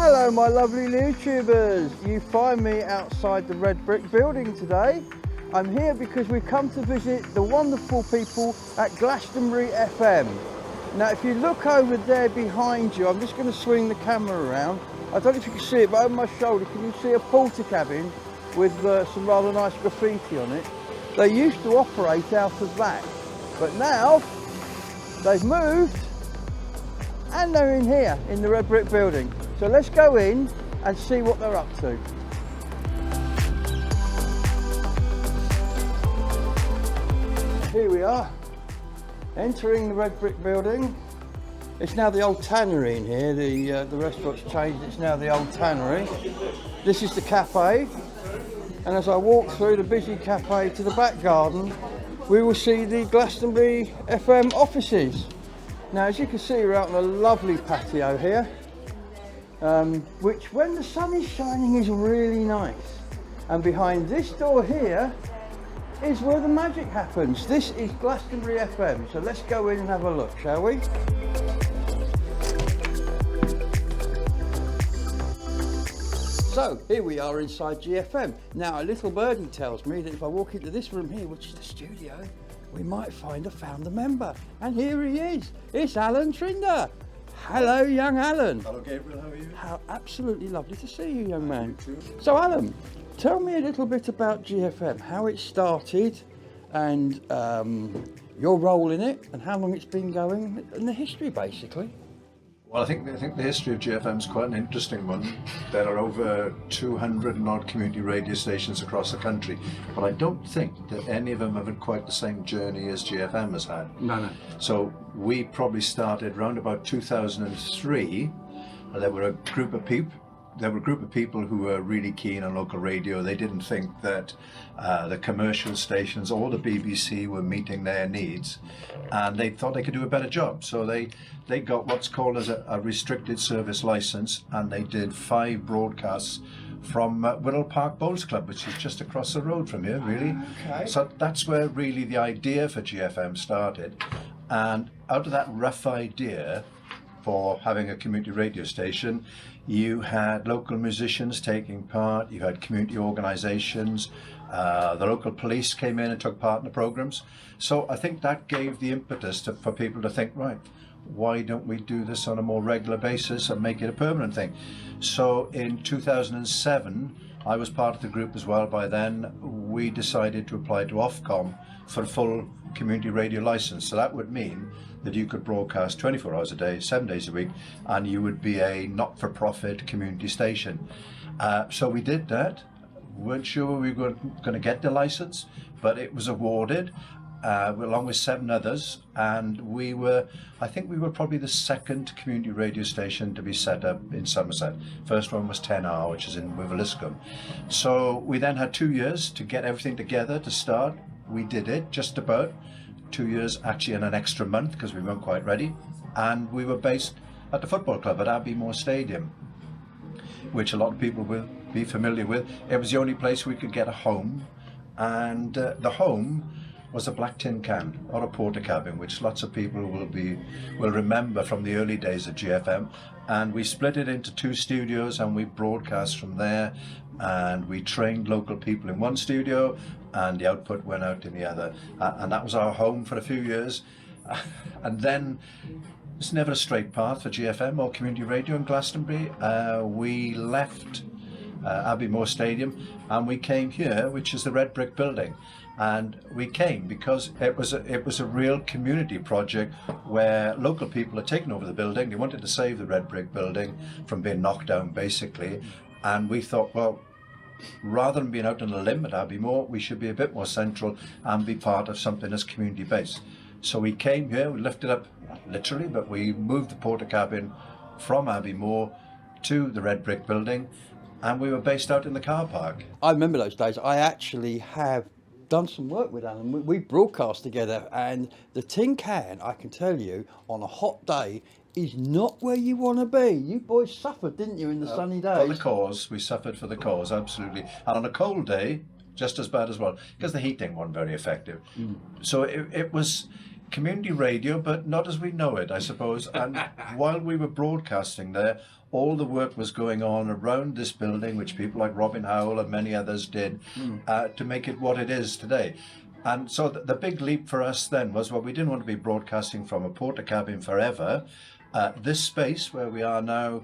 Hello my lovely YouTubers, you find me outside the red brick building today. I'm here because we've come to visit the wonderful people at Glastonbury FM. Now if you look over there behind you, I'm just going to swing the camera around. I don't know if you can see it, but over my shoulder can you see a porter cabin with some rather nice graffiti on it. They used to operate out of that, but now they've moved and they're in here in the red brick building. So let's go in and see what they're up to. Here we are, entering the red brick building. It's now the old tannery in here. The restaurant's changed, it's now the old tannery. This is the cafe, and as I walk through the busy cafe to the back garden, we will see the Glastonbury FM offices. Now as you can see, we're out on a lovely patio here. Which when the sun is shining is really nice, and behind this door here is where the magic happens. This is Glastonbury FM, so let's go in and have a look, shall we? So here we are inside GFM. Now a little birdie tells me that if I walk into this room here, which is the studio, we might find a founder member, and here he is. It's Alan Trinder. Hello, young Alan. Hello, Gabriel. How are you? How absolutely lovely to see you, young man. You too. So, Alan, tell me a little bit about GFM, how it started, and your role in it, and how long it's been going, and the history, basically. Well, I think the history of GFM is quite an interesting one. There are over 200 and odd community radio stations across the country, but I don't think that any of them have had quite the same journey as GFM has had. No. So we probably started around about 2003, and there were a group of people who were really keen on local radio. They didn't think that the commercial stations or the BBC were meeting their needs, and they thought they could do a better job. So they got what's called as a restricted service license, and they did 5 broadcasts from Whittle Park Bowls Club, which is just across the road from here, really. Okay. So that's where really the idea for GFM started, and out of that rough idea for having a community radio station, you had local musicians taking part, you had community organisations, the local police came in and took part in the programmes. So I think that gave the impetus for people to think, right, why don't we do this on a more regular basis and make it a permanent thing? So in 2007, I was part of the group as well. By then, we decided to apply to Ofcom for a full community radio licence. So that would mean that you could broadcast 24 hours a day, 7 days a week, and you would be a not-for-profit community station. So we did that. Weren't sure we were going to get the licence, but it was awarded along with 7 others, and I think we were probably the second community radio station to be set up in Somerset. First one was 10R, which is in Wiveliscombe. So we then had 2 years to get everything together to start. We did it, just about 2 years, actually, in an extra month because we weren't quite ready, and we were based at the football club at Abbey Moor Stadium, which a lot of people will be familiar with. It was the only place we could get a home, and the home was a black tin can or a porter cabin, which lots of people will remember from the early days of GFM. And we split it into 2 studios, and we broadcast from there, and we trained local people in one studio, and the output went out in the other, and that was our home for a few years. And then it's never a straight path for GFM or community radio in Glastonbury. We left Abbey Moor Stadium and we came here, which is the red brick building. And we came because it was a real community project where local people had taken over the building. They wanted to save the red brick building from being knocked down, basically. And we thought, well, rather than being out on a limb at Abbey Moor, we should be a bit more central and be part of something that's community based. So we came here, we lifted up, not literally, but we moved the porter cabin from Abbey Moor to the red brick building, and we were based out in the car park. I remember those days. I actually have done some work with Alan. We broadcast together, and the tin can, I can tell you, on a hot day is not where you want to be. You boys suffered, didn't you, in the sunny days? For the cause, we suffered for the cause, absolutely. And on a cold day, just as bad as well, because the heating wasn't very effective. So it was community radio, but not as we know it, I suppose. And while we were broadcasting there, all the work was going on around this building, which people like Robin Howell and many others did, to make it what it is today. And so the big leap for us then was, well, we didn't want to be broadcasting from a porta cabin forever. This space where we are now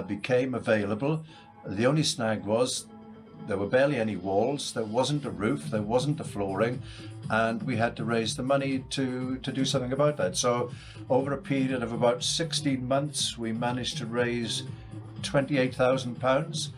became available. The only snag was there were barely any walls, there wasn't a roof, there wasn't a flooring, and we had to raise the money to do something about that. So over a period of about 16 months, we managed to raise £28,000,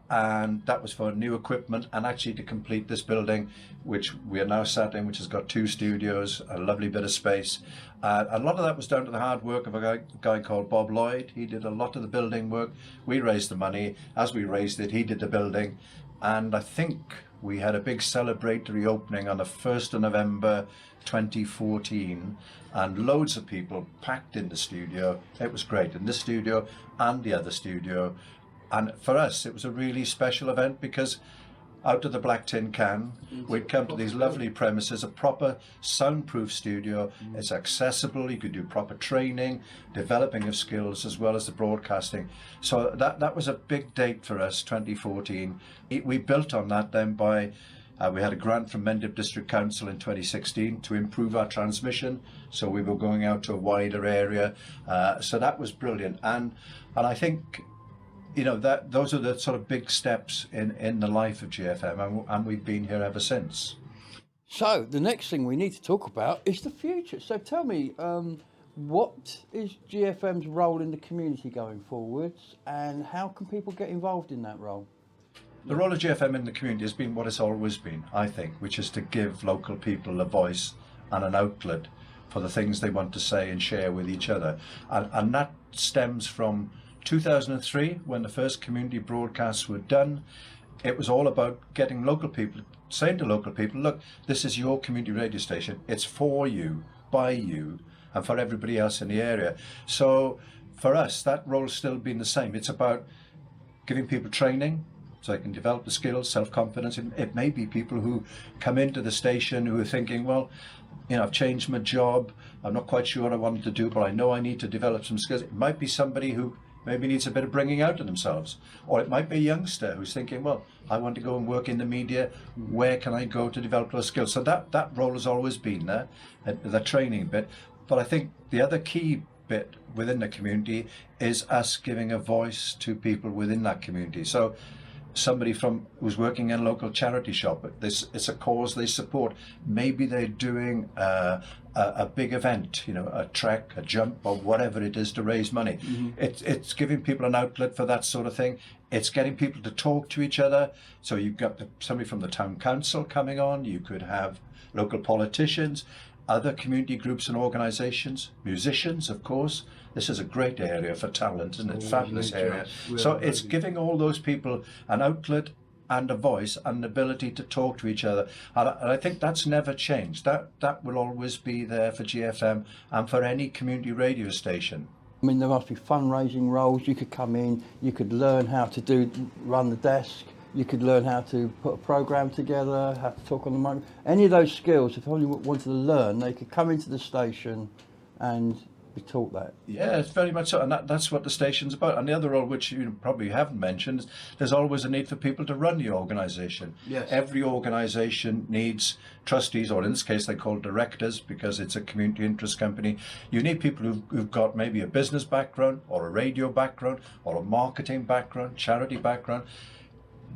and that was for new equipment and actually to complete this building, which we are now sat in, which has got 2 studios, a lovely bit of space. A lot of that was down to the hard work of a guy called Bob Lloyd. He did a lot of the building work. We raised the money. As we raised it, he did the building. And I think we had a big celebratory opening on the 1st of November 2014, and loads of people packed in the studio. It was great, in this studio and the other studio. And for us, it was a really special event because out of the black tin can, we'd come to these lovely premises, a proper soundproof studio. It's accessible, you could do proper training, developing of skills, as well as the broadcasting. So that was a big date for us, 2014. We built on that then by, we had a grant from Mendip District Council in 2016 to improve our transmission. So we were going out to a wider area. So that was brilliant. And I think, you know, that those are the sort of big steps in the life of GFM, and we've been here ever since. So the next thing we need to talk about is the future. So tell me, what is GFM's role in the community going forwards, and how can people get involved in that role? The role of GFM in the community has been what it's always been, I think, which is to give local people a voice and an outlet for the things they want to say and share with each other. And that stems from 2003, when the first community broadcasts were done. It was all about getting local people, saying to local people, look, this is your community radio station. It's for you, by you, and for everybody else in the area. So for us, that role's still been the same. It's about giving people training so they can develop the skills, self-confidence. It may be people who come into the station who are thinking, well, you know, I've changed my job. I'm not quite sure what I wanted to do, but I know I need to develop some skills. It might be somebody who maybe needs a bit of bringing out of themselves. Or it might be a youngster who's thinking, well, I want to go and work in the media. Where can I go to develop those skills? So that role has always been there, the training bit. But I think the other key bit within the community is us giving a voice to people within that community. So somebody who's working in a local charity shop, it's a cause they support. Maybe they're doing a big event, you know, a trek, a jump, or whatever it is to raise money. It's giving people an outlet for that sort of thing. It's getting people to talk to each other. So you've got somebody from the town council coming on. You could have local politicians, other community groups and organisations, musicians, of course. This is a great area for talent, isn't it? Fabulous area. So it's giving all those people an outlet and a voice and an ability to talk to each other. And I think that's never changed. That will always be there for GFM and for any community radio station. I mean, there must be fundraising roles. You could come in, you could learn how to run the desk, you could learn how to put a programme together, how to talk on the mic. Any of those skills, if only wanted to learn, they could come into the station and be taught that. Yeah, it's very much so, and that's what the station's about. And the other role, which you probably haven't mentioned, is there's always a need for people to run the organisation. Yes. Every organisation needs trustees, or in this case they're called directors because it's a community interest company. You need people who've got maybe a business background, or a radio background, or a marketing background, charity background.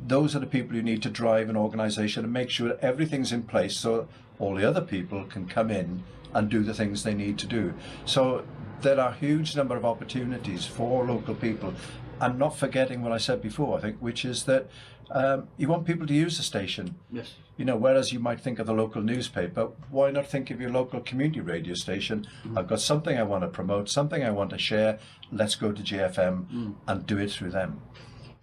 Those are the people you need to drive an organisation and make sure that everything's in place so all the other people can come in and do the things they need to do. So there are a huge number of opportunities for local people, and not forgetting what I said before, I think, which is that you want people to use the station. Yes. You know, whereas you might think of the local newspaper, why not think of your local community radio station? I've got something I want to promote, something I want to share. Let's go to GFM and do it through them.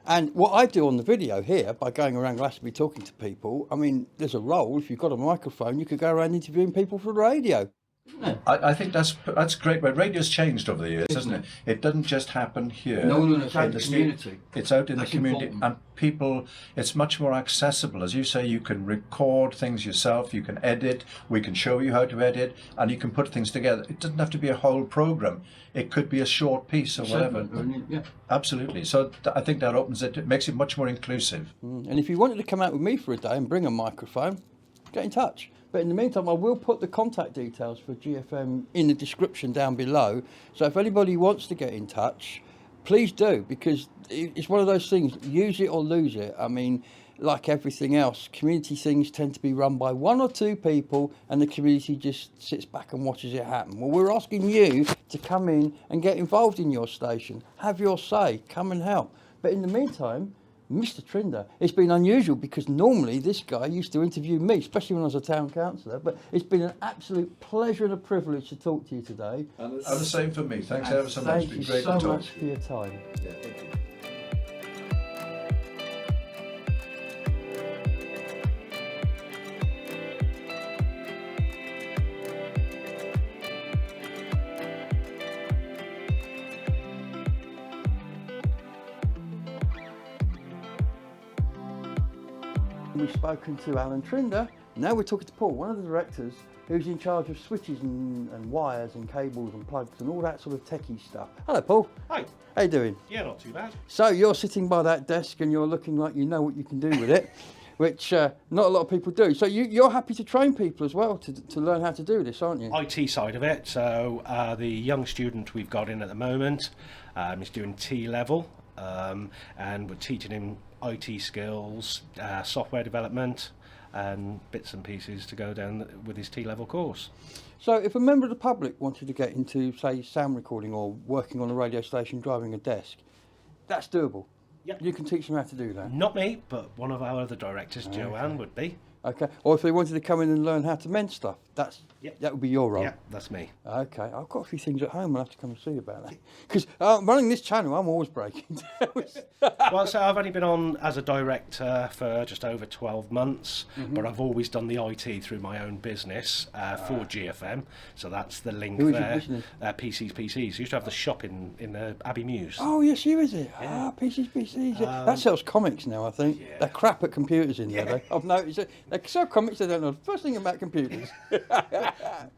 And what I do on the video here, by going around Glastonbury talking to people, I mean, there's a role. If you've got a microphone, you could go around interviewing people for the radio. isn't it? I think that's great. But radio's changed over the years, hasn't it? It doesn't just happen here. No, it's out in the street. community. It's out in That's the community, important. and people. It's much more accessible, as you say. You can record things yourself. You can edit. We can show you how to edit, and you can put things together. It doesn't have to be a whole program. It could be a short piece or whatever. Yeah. Absolutely. So I think that opens it. It makes it much more inclusive. And if you wanted to come out with me for a day and bring a microphone, get in touch. But in the meantime, I will put the contact details for GFM in the description down below. So if anybody wants to get in touch, please do, because it's one of those things, use it or lose it. I mean, like everything else, community things tend to be run by one or two people and the community just sits back and watches it happen. Well, we're asking you to come in and get involved in your station. Have your say, come and help. But in the meantime, Mr. Trinder, it's been unusual because normally this guy used to interview me, especially when I was a town councillor, but it's been an absolute pleasure and a privilege to talk to you today. And the same for me. Thanks ever so much. Thank It's you been great so to talk much to for your time. Yeah, thank you. We've spoken to Alan Trinder. Now we're talking to Paul, one of the directors who's in charge of switches and wires and cables and plugs and all that sort of techie stuff. Hello, Paul. Hi. How you doing? Yeah, not too bad. So you're sitting by that desk and you're looking like you know what you can do with it, which not a lot of people do. So you're happy to train people as well to learn how to do this, aren't you? IT side of it. So the young student we've got in at the moment is doing T level, and we're teaching him IT skills, software development, and bits and pieces to go down with his T level course. So if a member of the public wanted to get into, say, sound recording or working on a radio station, driving a desk, that's doable. Yep. You can teach them how to do that. Not me, but one of our other directors, Joanne, would be. Okay. Or if they wanted to come in and learn how to mend stuff, Yep. that would be your role. Yeah, that's me. Okay. I've got a few things at home. I'll have to come and see you about that. Because running this channel, I'm always breaking. Well, so I've only been on as a director for just over 12 months, but I've always done the IT through my own business for GFM. So that's the link Who is your there. business? PCs. Used to have the shop in Abbey Mews. Oh, yes, you is it? PCs. Yeah. That sells comics now, I think. Yeah. They're crap at computers in there, though. I've noticed it. They sell comics, they don't know the first thing about computers.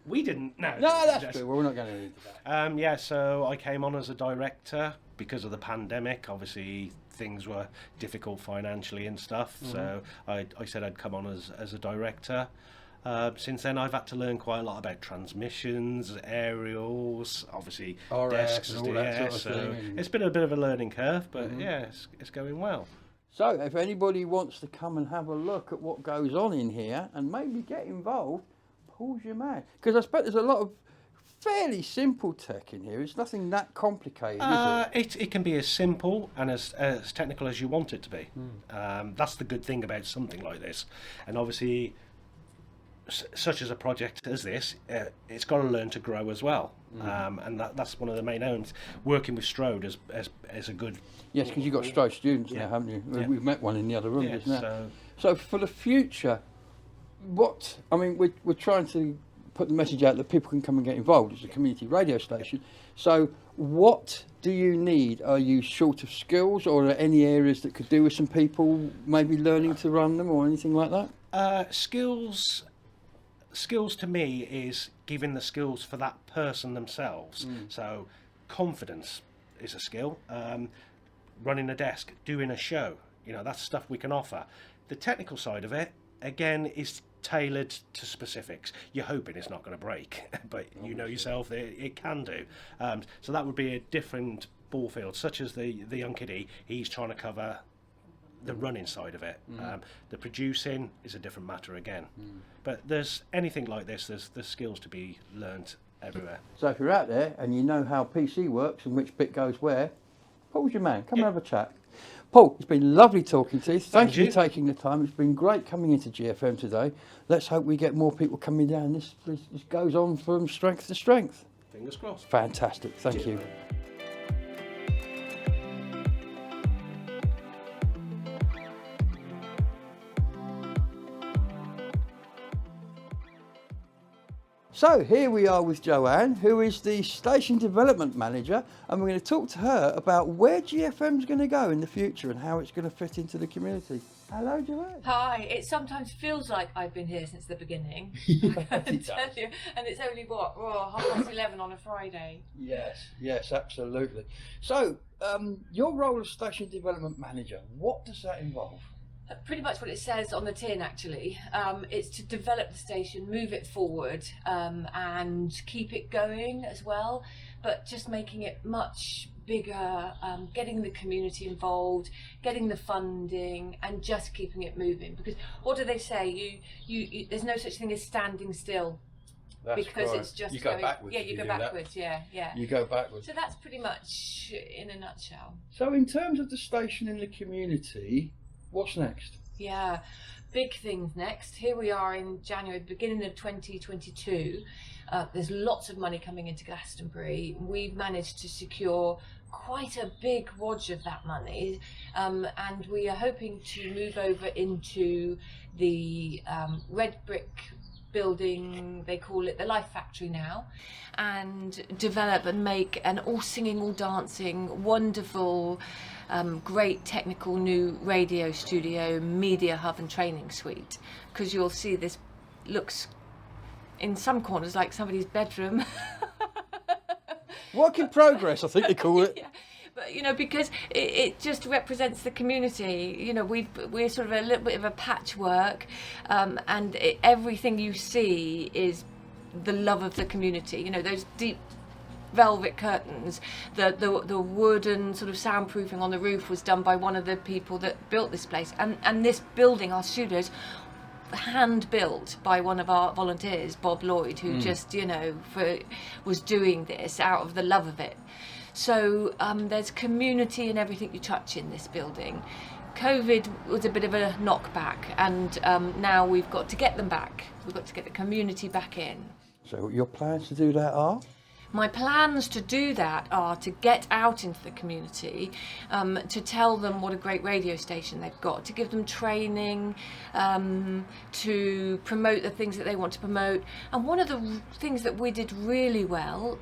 We didn't. No, That's good. Well, we're not going to into that. Yeah, so I came on as a director because of the pandemic. Obviously, things were difficult financially and stuff. So I said I'd come on as a director. Since then, I've had to learn quite a lot about transmissions, aerials, obviously RF desks, and all that sort of so thing. it's been a bit of a learning curve, but yeah, it's going well. So, if anybody wants to come and have a look at what goes on in here and maybe get involved, Paul's your man. Because I expect there's a lot of fairly simple tech in here. It's nothing that complicated, is it? It can be as simple and as technical as you want it to be. That's the good thing about something like this. And obviously, such as a project as this, it's got to learn to grow as well. And that's one of the main aims. Working with Strode as a good... Yes, because you've got Strode students now, haven't you? Yeah. We've met one in the other room Yeah, just now. So for the future, we're trying to put the message out that people can come and get involved. It's a community radio station. So what do you need? Are you short of skills, or are there any areas that could do with some people maybe learning to run them or anything like that? Skills to me is giving the skills for that person themselves. So confidence is a skill. Running a desk, doing a show, that's stuff we can offer. The technical side of it, again, is tailored to specifics. You're hoping it's not going to break, but you know yourself that it can do. So that would be a different ball field, such as the young kiddie. He's trying to cover the running side of it. The producing is a different matter again. But there's anything like this, there's skills to be learnt everywhere. So if you're out there and you know how PC works and which bit goes where, Paul's your man. Come and have a chat. Paul, it's been lovely talking to you. Thank you for taking the time. It's been great coming into GFM today. Let's hope we get more people coming down. This goes on from strength to strength. Fingers crossed. Fantastic. Thank you. So here we are with Joanne, who is the Station Development Manager, and we're going to talk to her about where GFM is going to go in the future and how it's going to fit into the community. Hello, Joanne. Hi, it sometimes feels like I've been here since the beginning. I can tell you, and it's only what, 11:30 on a Friday. Yes, absolutely. So, your role as Station Development Manager, what does that involve? Pretty much what it says on the tin, actually. It's to develop the station, move it forward, and keep it going as well, but just making it much bigger, getting the community involved, getting the funding, and just keeping it moving. Because what do they say? You there's no such thing as standing still. That's because right. it's just you go backwards. Yeah, you go backwards. Yeah. You go backwards. So that's pretty much in a nutshell. So, in terms of the station in the community, what's next? Yeah, big things next. Here we are in January, beginning of 2022. There's lots of money coming into Glastonbury. We've managed to secure quite a big wodge of that money, and we are hoping to move over into the red brick building, they call it the Life Factory now, and develop and make an all singing, all dancing, wonderful, great technical new radio studio, media hub and training suite. Because you'll see this looks in some corners like somebody's bedroom. Work in progress, I think they call it. Yeah. But because it just represents the community. We're sort of a little bit of a patchwork, and everything you see is the love of the community. Those deep velvet curtains, the wooden sort of soundproofing on the roof was done by one of the people that built this place, and this building, our studios, hand built by one of our volunteers, Bob Lloyd, who just was doing this out of the love of it. So there's community in everything you touch in this building. COVID was a bit of a knockback, and now we've got to get them back. We've got to get the community back in. So your plans to do that are? My plans to do that are to get out into the community, to tell them what a great radio station they've got, to give them training, to promote the things that they want to promote. And one of the things that we did really well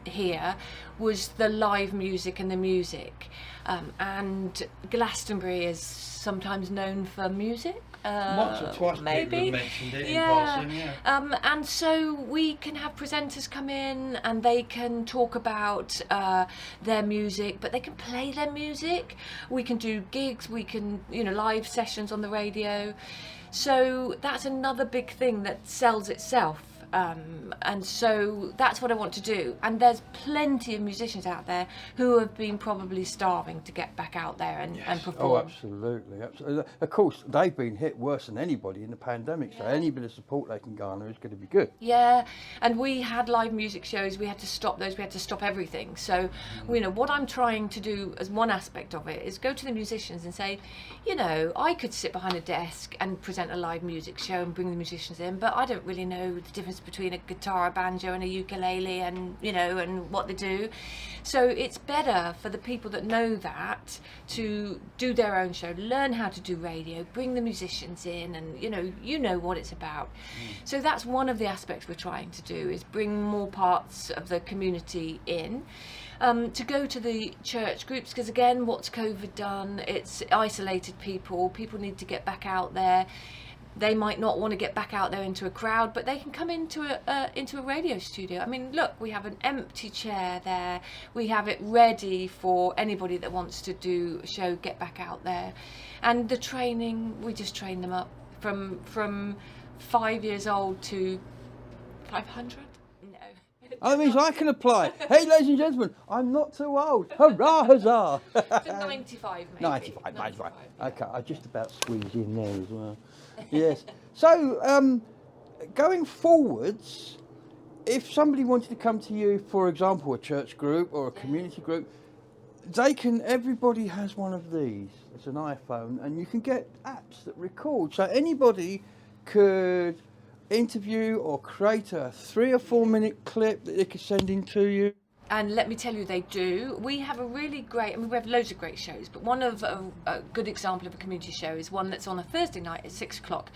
here was the live music and the music. And Glastonbury is sometimes known for music. Once or twice maybe people have mentioned it in passing, yeah. And so we can have presenters come in and they can talk about their music, but they can play their music. We can do gigs, we can, live sessions on the radio. So that's another big thing that sells itself. And so that's what I want to do. And there's plenty of musicians out there who have been probably starving to get back out there and perform. Oh, absolutely. Of course, they've been hit worse than anybody in the pandemic, so any bit of support they can garner is going to be good. Yeah, and we had live music shows, we had to stop those, we had to stop everything. So, what I'm trying to do as one aspect of it is go to the musicians and say, I could sit behind a desk and present a live music show and bring the musicians in, but I don't really know the difference between a guitar, a banjo and a ukulele and and what they do. So it's better for the people that know that to do their own show, learn how to do radio, bring the musicians in, and you know what it's about. So that's one of the aspects we're trying to do, is bring more parts of the community in. To go to the church groups, because again, what's COVID done? It's isolated people. People need to get back out there. They might not want to get back out there into a crowd, but they can come into a radio studio. I mean, look, we have an empty chair there. We have it ready for anybody that wants to do a show, get back out there. And the training, we just train them up from 5 years old to 500. That means I can apply. Hey, ladies and gentlemen, I'm not too old. Hurrah, huzzah. To 95, maybe. 95. Okay, I just about squeezed in there as well. Yes. So, going forwards, if somebody wanted to come to you, for example, a church group or a community group, everybody has one of these. It's an iPhone, and you can get apps that record. So anybody could interview or create a 3 or 4 minute clip that they could send in to you. And let me tell you, they do. We have a really great, I mean, we have loads of great shows, but one of a good example of a community show is one that's on a Thursday night at 6 o'clock,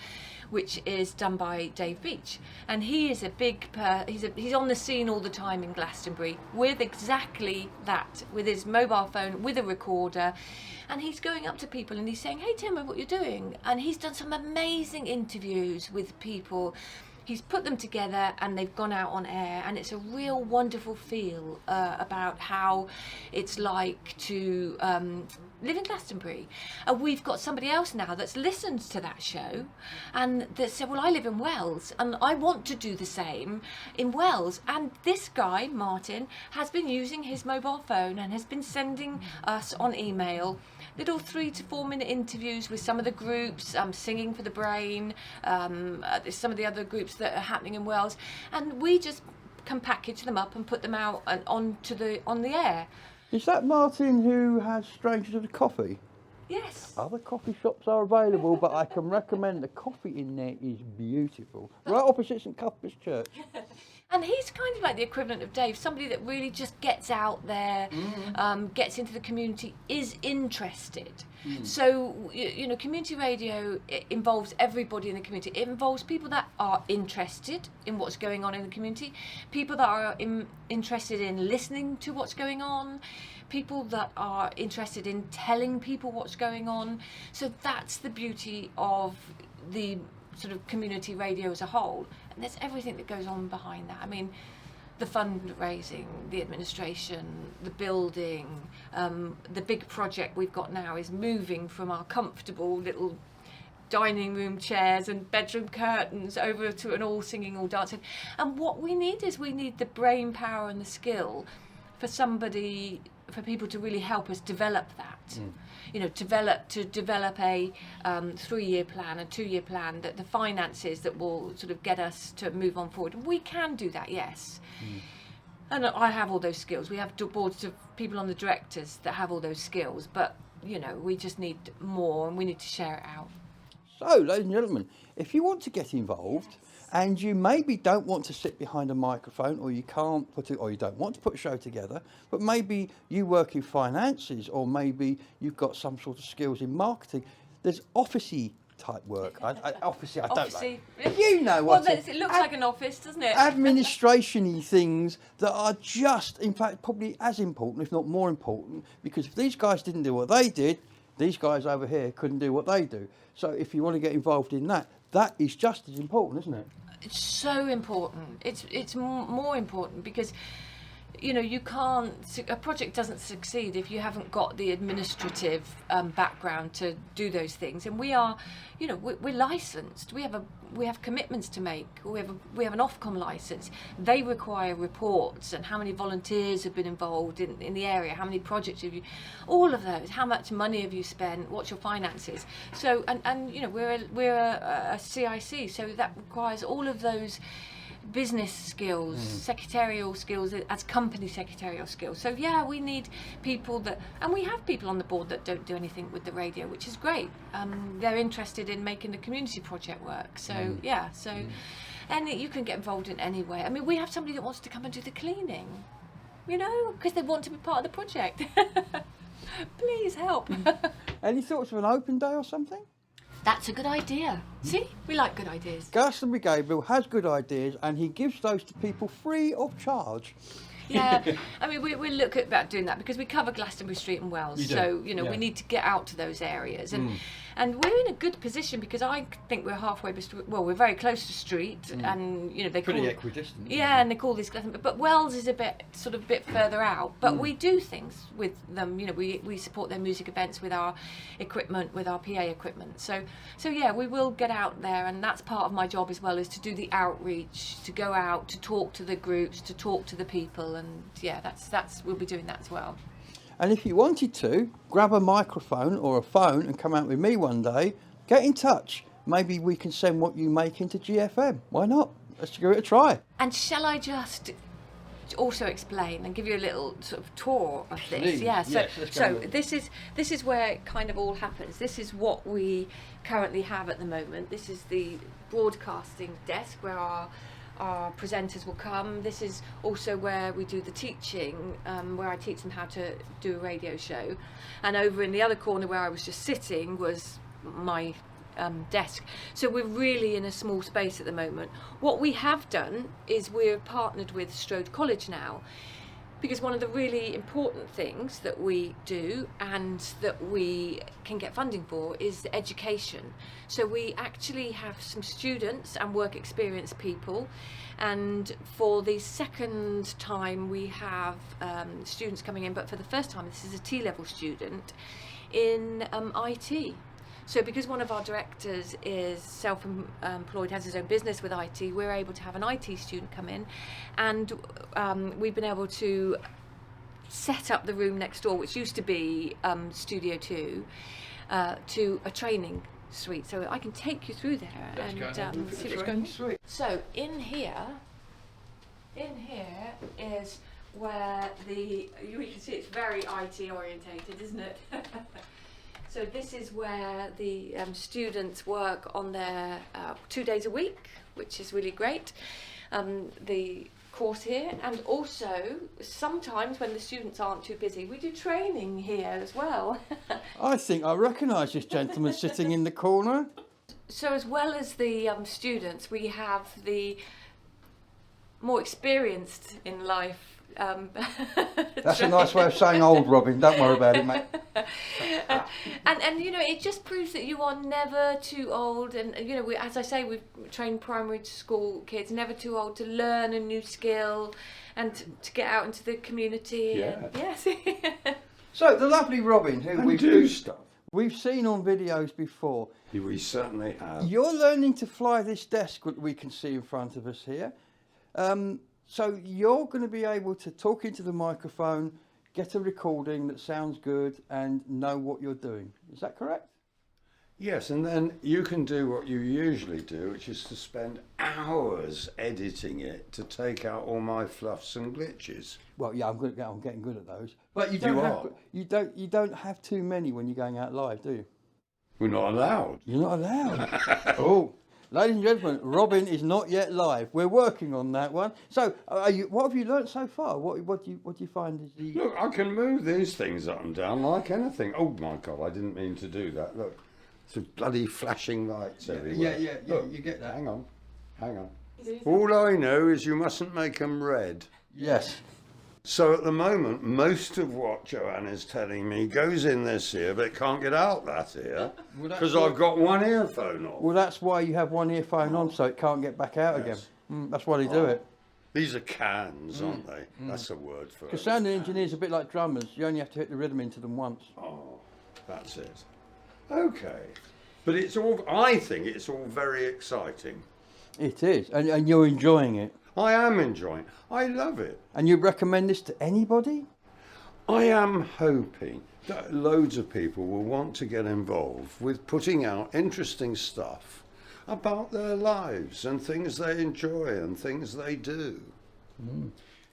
which is done by Dave Beach. And he is a big, he's on the scene all the time in Glastonbury with exactly that, with his mobile phone, with a recorder. And he's going up to people and he's saying, hey, tell me what you're doing. And he's done some amazing interviews with people. He's put them together and they've gone out on air, and it's a real wonderful feel about how it's like to live in Glastonbury. And we've got somebody else now that's listened to that show and that said, well, I live in Wells and I want to do the same in Wells. And this guy, Martin, has been using his mobile phone and has been sending us on email little 3 to 4 minute interviews with some of the groups, Singing for the Brain, some of the other groups that are happening in Wales, and we just can package them up and put them out and on the air. Is that Martin who has Strangers of the Coffee? Yes. Other coffee shops are available, but I can recommend the coffee in there is beautiful. Right opposite St Cuthbert's Church. And he's kind of like the equivalent of Dave, somebody that really just gets out there, gets into the community, is interested. So, you know, community radio, it involves everybody in the community. It involves people that are interested in what's going on in the community, people that are interested in listening to what's going on, people that are interested in telling people what's going on. So that's the beauty of the sort of community radio as a whole. And there's everything that goes on behind that. I mean, the fundraising, the administration, the building, the big project we've got now is moving from our comfortable little dining room chairs and bedroom curtains over to an all singing, all dancing. And what we need is we need the brain power and the skill for people to really help us develop that. You know, develop a 3-year plan, a 2-year plan, that the finances that will sort of get us to move on forward. We can do that, yes. And I have all those skills. We have boards of people on the directors that have all those skills, but you know, we just need more and we need to share it out. So, ladies and gentlemen, if you want to get involved and you maybe don't want to sit behind a microphone, or you can't put it, or you don't want to put a show together, but maybe you work in finances, or maybe you've got some sort of skills in marketing, there's officey type work. Officey, I don't know. You know what? Well, it looks like an office, doesn't it? Administration-y things that are just, in fact, probably as important, if not more important, because if these guys didn't do what they did, these guys over here couldn't do what they do. So if you want to get involved in that, that is just as important, isn't it? It's so important. It's more important because, you know, a project doesn't succeed if you haven't got the administrative background to do those things. And we are, you know, we're licensed. We have commitments to make. We have an Ofcom license. They require reports and how many volunteers have been involved in the area, how many projects have you, all of those. How much money have you spent? What's your finances? So and you know, we're a CIC, so that requires all of those business skills, secretarial skills, as company secretarial skills. So yeah, we need people and we have people on the board that don't do anything with the radio, which is great. They're interested in making the community project work. So yeah, and you can get involved in any way. I mean, we have somebody that wants to come and do the cleaning, you know, because they want to be part of the project. Please help. Any thoughts of an open day or something? That's a good idea. See, we like good ideas. Glastonbury Gabriel has good ideas, and he gives those to people free of charge. Yeah, I mean, we look at about doing that because we cover Glastonbury Street and Wells, so you know, we need to get out to those areas, and we're in a good position because I think we're halfway. Well, we're very close to Street, and you know, they pretty equidistant. Yeah, and they call this Glastonbury, but Wells is a bit further out. But we do things with them. You know, we support their music events with our equipment, with our PA equipment. So yeah, we will get out there, and that's part of my job as well, is to do the outreach, to go out, to talk to the groups, to talk to the people. And yeah, that's we'll be doing that as well. And if you wanted to, grab a microphone or a phone and come out with me one day, get in touch. Maybe we can send what you make into GFM. Why not? Let's give it a try. And shall I just also explain and give you a little sort of tour of this? Please. Yeah. So Yes, this is where it kind of all happens. This is what we currently have at the moment. This is the broadcasting desk where our our presenters will come. This is also where we do the teaching, where I teach them how to do a radio show. And over in the other corner where I was just sitting was my desk. So we're really in a small space at the moment. What we have done is we're partnered with Strode College now, because one of the really important things that we do and that we can get funding for is the education. So we actually have some students and work experience people, and for the second time we have students coming in, but for the first time this is a T-level student in IT. So because one of our directors is self-employed, has his own business with IT, we're able to have an IT student come in, and we've been able to set up the room next door, which used to be Studio 2, to a training suite. So I can take you through there and see what's going on. So in here is where you can see it's very IT orientated, isn't it? So this is where the students work on their 2 days a week, which is really great. The course here, and also sometimes when the students aren't too busy, we do training here as well. I think I recognise this gentleman sitting in the corner. So as well as the students, we have the more experienced in life. That's a nice way of saying old, Robin. Don't worry about it, mate. And you know, it just proves that you are never too old. And you know, as I say, we've trained primary school kids, never too old to learn a new skill and to get out into the community. Yeah. And, yes. So the lovely Robin, who We do stuff. we've seen on videos before. We certainly have. You're learning to fly this desk that we can see in front of us here. So you're going to be able to talk into the microphone, get a recording that sounds good, and know what you're doing. Is that correct? Yes, and then you can do what you usually do, which is to spend hours editing it to take out all my fluffs and glitches. Well, yeah, I'm getting good at those. But you don't have too many when you're going out live, do you? We're not allowed. You're not allowed. Oh, ladies and gentlemen, Robin is not yet live. We're working on that one. So, what have you learnt so far? What do you find is the... Look, I can move these things up and down like anything. Oh my God, I didn't mean to do that. Look, it's bloody flashing lights everywhere. Yeah, Look, you get that. Hang on. All I know is you mustn't make them red. Yes. So at the moment, most of what Joanne is telling me goes in this ear, but it can't get out that ear because I've got one earphone on. Well, that's why you have one earphone on, so it can't get back out again. That's why they do it. These are cans, aren't they? That's a word for it. Because sound engineers are a bit like drummers. You only have to hit the rhythm into them once. Oh, that's it. Okay. But it's all, I think it's all very exciting. It is, and you're enjoying it. I am enjoying it. I love it. And you'd recommend this to anybody? I am hoping that loads of people will want to get involved with putting out interesting stuff about their lives and things they enjoy and things they do.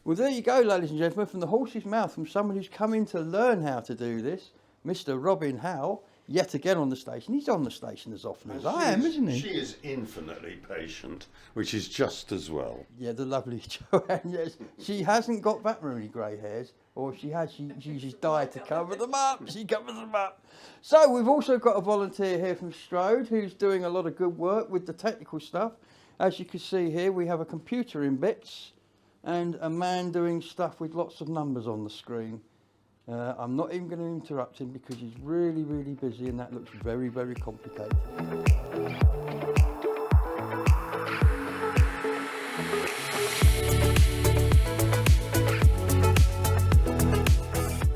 Well, there you go, ladies and gentlemen, from the horse's mouth, from someone who's come in to learn how to do this, Mr. Robin Howe, yet again on the station. He's on the station as often as I am, isn't he? She is infinitely patient, which is just as well. Yeah, the lovely Joanne, yes. She hasn't got that really grey hairs, or if she has, she's dyed to cover them up. She covers them up. So we've also got a volunteer here from Strode who's doing a lot of good work with the technical stuff. As you can see here, we have a computer in bits and a man doing stuff with lots of numbers on the screen. I'm not even going to interrupt him because he's really, really busy and that looks very, very complicated.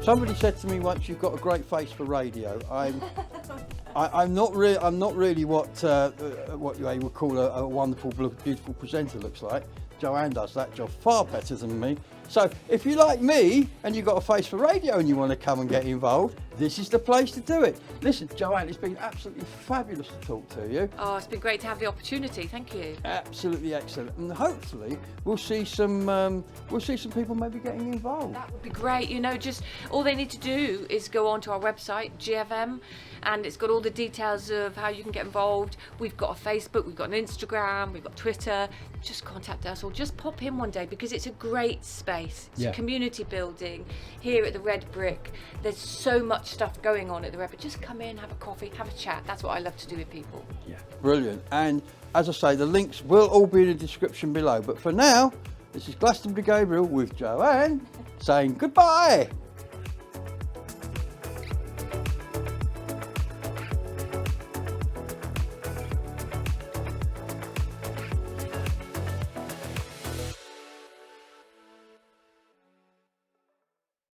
Somebody said to me once, "You've got a great face for radio." I'm not really what you would call a wonderful, beautiful presenter looks like. Joanne does that job far better than me. So if you like me and you've got a face for radio and you want to come and get involved, this is the place to do it. Listen, Joanne, it's been absolutely fabulous to talk to you. Oh, it's been great to have the opportunity. Thank you. Absolutely excellent, and hopefully we'll see some people maybe getting involved. That would be great. You know, just all they need to do is go onto our website, GFM, and it's got all the details of how you can get involved. We've got a Facebook, we've got an Instagram, we've got Twitter. Just contact us or just pop in one day, because it's a great space. It's a community building here at the Red Brick. There's so much stuff going on at the Red Brick. Just come in, have a coffee, have a chat. That's what I love to do with people. Yeah, brilliant. And as I say, the links will all be in the description below. But for now, this is Glastonbury Gabriel with Joanne saying goodbye.